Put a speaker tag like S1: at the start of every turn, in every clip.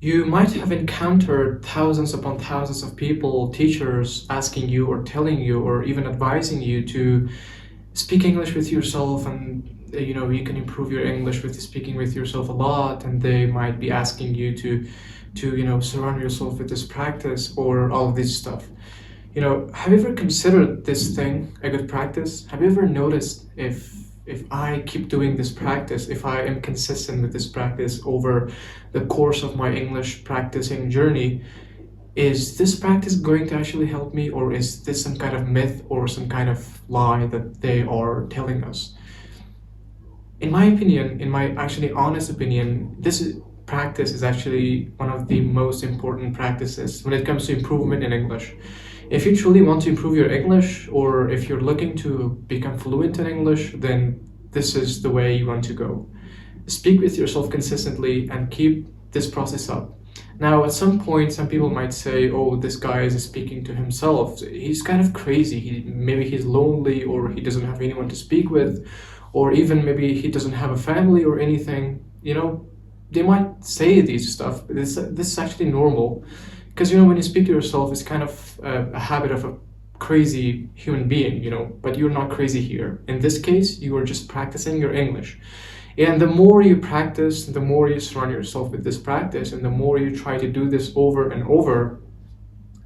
S1: You might have encountered thousands upon thousands of people, teachers asking you or telling you or even advising you to speak English with yourself, and you can improve your English with speaking with yourself a lot, and they might be asking you to surround yourself with this practice or all of this stuff. Have you ever considered this thing a good practice? Have you ever noticed if I keep doing this practice, if I am consistent with this practice over the course of my English practicing journey, is this practice going to actually help me, or is this some kind of myth or some kind of lie that they are telling us? In my opinion, in my actually honest opinion, practice is actually one of the most important practices when it comes to improvement in English. If you truly want to improve your English, or if you're looking to become fluent in English, then this is the way you want to go. Speak with yourself consistently and keep this process up. Now, at some point, some people might say, oh, this guy is speaking to himself. He's kind of crazy. Maybe he's lonely, or he doesn't have anyone to speak with, or even maybe he doesn't have a family or anything. They might say these stuff. This is actually normal. Because, when you speak to yourself, it's kind of a habit of a crazy human being, but you're not crazy here. In this case, you are just practicing your English. And the more you practice, the more you surround yourself with this practice, and the more you try to do this over and over,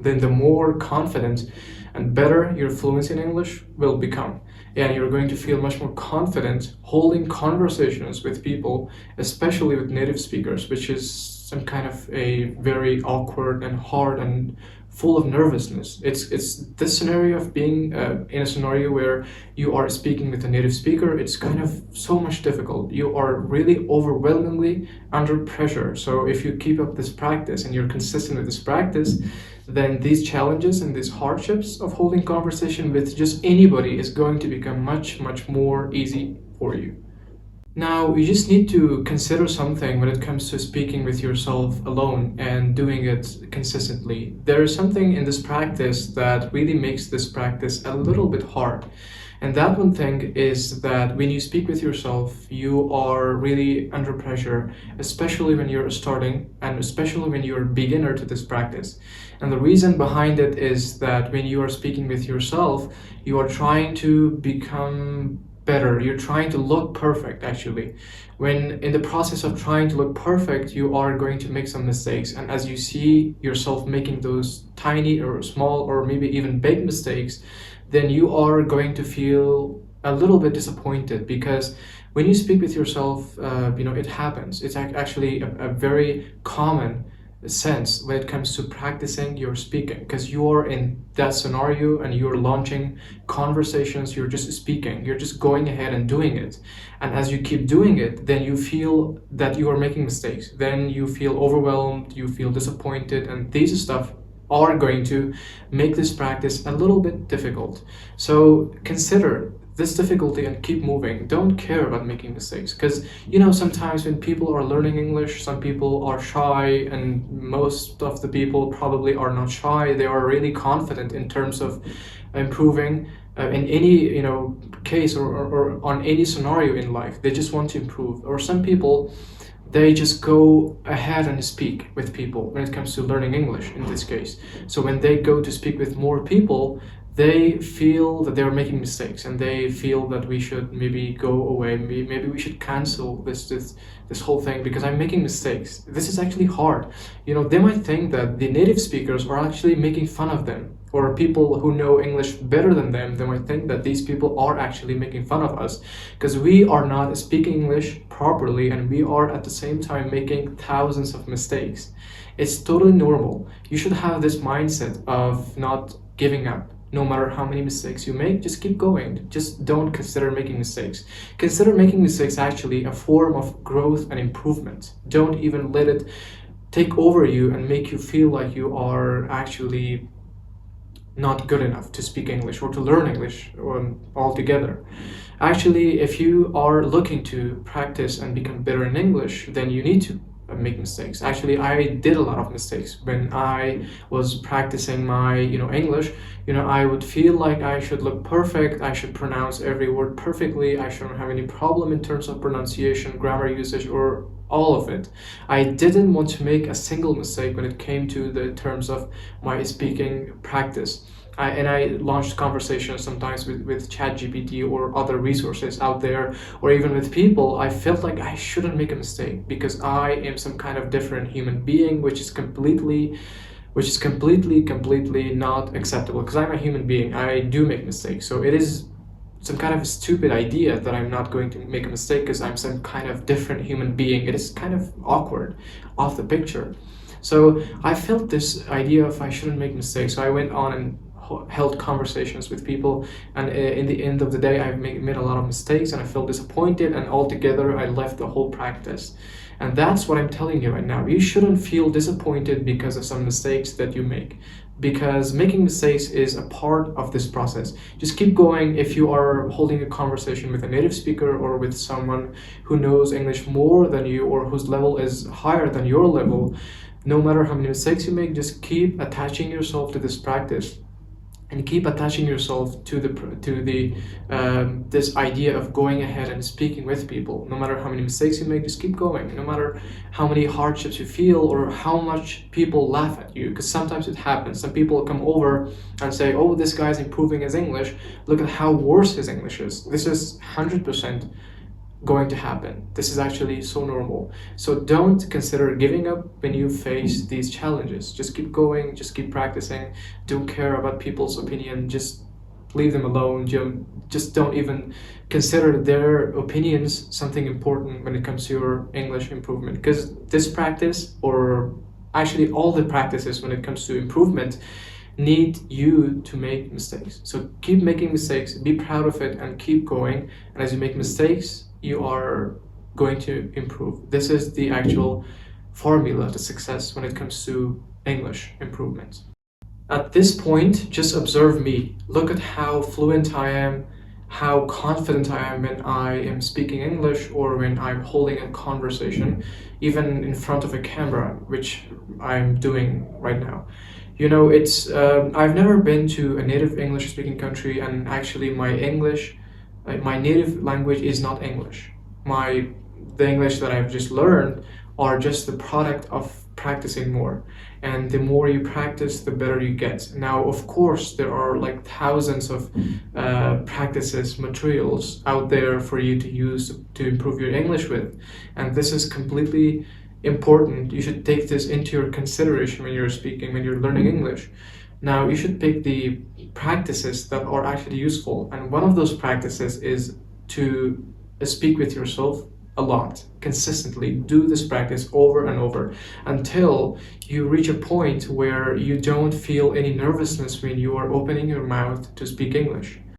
S1: then the more confident and better your fluency in English will become. And you're going to feel much more confident holding conversations with people, especially with native speakers, which is some kind of a very awkward and hard and full of nervousness. It's this scenario of being in a scenario where you are speaking with a native speaker. It's kind of so much difficult. You are really overwhelmingly under pressure. So if you keep up this practice and you're consistent with this practice, then these challenges and these hardships of holding conversation with just anybody is going to become much, much more easy for you. Now, you just need to consider something when it comes to speaking with yourself alone and doing it consistently. There is something in this practice that really makes this practice a little bit hard. And that one thing is that when you speak with yourself, you are really under pressure, especially when you're starting and especially when you're a beginner to this practice. And the reason behind it is that when you are speaking with yourself, you are trying to become better. You're trying to look perfect, actually. When in the process of trying to look perfect, you are going to make some mistakes. And as you see yourself making those tiny or small or maybe even big mistakes, then you are going to feel a little bit disappointed, because when you speak with yourself, it happens. It's actually a very common sense when it comes to practicing your speaking, because you are in that scenario and you're launching conversations. You're just speaking, you're just going ahead and doing it, and as you keep doing it, then you feel that you are making mistakes, then you feel overwhelmed, you feel disappointed, and these stuff are going to make this practice a little bit difficult. So consider this difficulty and keep moving. Don't care about making mistakes, because sometimes when people are learning English, some people are shy, and most of the people probably are not shy. They are really confident in terms of improving in any case, or on any scenario in life. They just want to improve. Or some people, they just go ahead and speak with people when it comes to learning English in this case. So when they go to speak with more people, they feel that they're making mistakes, and they feel that we should maybe go away, maybe we should cancel this whole thing because I'm making mistakes. This is actually hard. They might think that the native speakers are actually making fun of them, or people who know English better than them. They might think that these people are actually making fun of us because we are not speaking English properly, and we are at the same time making thousands of mistakes. It's totally normal. You should have this mindset of not giving up. No matter how many mistakes you make, just keep going. Just don't consider making mistakes. Consider making mistakes actually a form of growth and improvement. Don't even let it take over you and make you feel like you are actually not good enough to speak English or to learn English altogether. Actually, if you are looking to practice and become better in English, then you need to. make mistakes. Actually, I did a lot of mistakes when I was practicing my, English. I would feel like I should look perfect, I should pronounce every word perfectly, I shouldn't have any problem in terms of pronunciation, grammar usage, or all of it. I didn't want to make a single mistake when it came to the terms of my speaking practice. And I launched conversations sometimes with ChatGPT or other resources out there, or even with people. I felt like I shouldn't make a mistake because I am some kind of different human being, which is completely not acceptable. Because I'm a human being, I do make mistakes. So it is some kind of a stupid idea that I'm not going to make a mistake because I'm some kind of different human being. It is kind of awkward off the picture. So I felt this idea of I shouldn't make mistakes. So I went on and held conversations with people, and in the end of the day, I made a lot of mistakes, and I felt disappointed, and altogether, I left the whole practice. And that's what I'm telling you right now. You shouldn't feel disappointed because of some mistakes that you make, because making mistakes is a part of this process. Just keep going. If you are holding a conversation with a native speaker or with someone who knows English more than you or whose level is higher than your level, no matter how many mistakes you make, just keep attaching yourself to this practice, and keep attaching yourself to the this idea of going ahead and speaking with people. No matter how many mistakes you make, just keep going. No matter how many hardships you feel or how much people laugh at you, because sometimes it happens. Some people come over and say, "Oh, this guy's improving his English. Look at how worse his English is." This is 100% going to happen. This is actually so normal. So don't consider giving up when you face these challenges. Just keep going, just keep practicing. Don't care about people's opinion. Just leave them alone. Just don't even consider their opinions something important when it comes to your English improvement. Because this practice, or actually all the practices when it comes to improvement, need you to make mistakes. So keep making mistakes, be proud of it, and keep going. And as you make mistakes, you are going to improve. This is the actual formula to success when it comes to English improvement. At this point, just observe me. Look at how fluent I am, how confident I am when I am speaking English or when I'm holding a conversation, even in front of a camera, which I'm doing right now. I've never been to a native English speaking country, and actually my native language is not English. The English that I've just learned are just the product of practicing more. And the more you practice, the better you get. Now, of course, there are like thousands of practices, materials out there for you to use to improve your English with. And this is completely important. You should take this into your consideration when you're speaking, when you're learning English. Now, you should pick the practices that are actually useful. And one of those practices is to speak with yourself a lot, consistently. Do this practice over and over until you reach a point where you don't feel any nervousness when you are opening your mouth to speak English.